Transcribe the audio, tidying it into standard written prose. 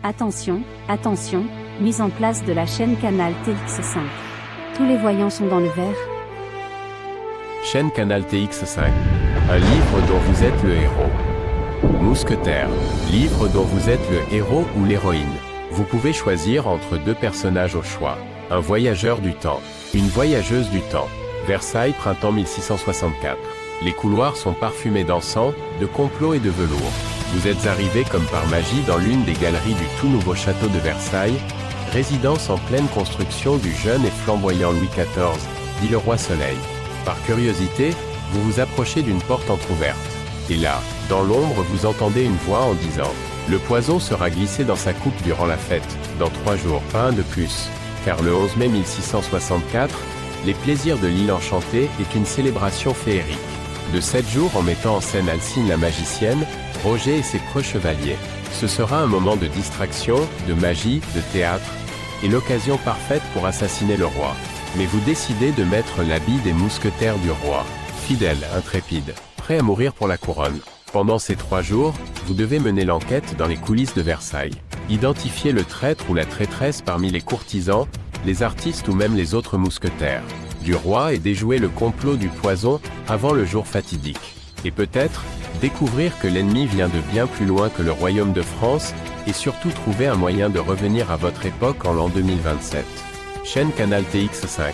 Attention, attention, mise en place de la chaîne Canal TX5. Tous les voyants sont dans le vert. Chaîne Canal TX5. Un livre dont vous êtes le héros. Mousquetaire. Livre dont vous êtes le héros ou l'héroïne. Vous pouvez choisir entre deux personnages au choix. Un voyageur du temps. Une voyageuse du temps. Versailles, printemps 1664. Les couloirs sont parfumés d'encens, de complots et de velours. Vous êtes arrivé comme par magie dans l'une des galeries du tout nouveau château de Versailles, résidence en pleine construction du jeune et flamboyant Louis XIV, dit le roi Soleil. Par curiosité, vous vous approchez d'une porte entrouverte. Et là, dans l'ombre, vous entendez une voix en disant « Le poison sera glissé dans sa coupe durant la fête, dans 3 jours, pas un de plus. » Car le 11 mai 1664, les plaisirs de l'île enchantée est une célébration féerique. De 7 jours en mettant en scène Alcine la magicienne, Roger et ses preux chevaliers. Ce sera un moment de distraction, de magie, de théâtre, et l'occasion parfaite pour assassiner le roi. Mais vous décidez de mettre l'habit des mousquetaires du roi. Fidèle, intrépide, prêt à mourir pour la couronne. Pendant ces 3 jours, vous devez mener l'enquête dans les coulisses de Versailles. Identifier le traître ou la traîtresse parmi les courtisans, les artistes ou même les autres mousquetaires du roi et déjouer le complot du poison avant le jour fatidique. Et peut-être, découvrir que l'ennemi vient de bien plus loin que le royaume de France et surtout trouver un moyen de revenir à votre époque en l'an 2027. Chaîne Canal TX5.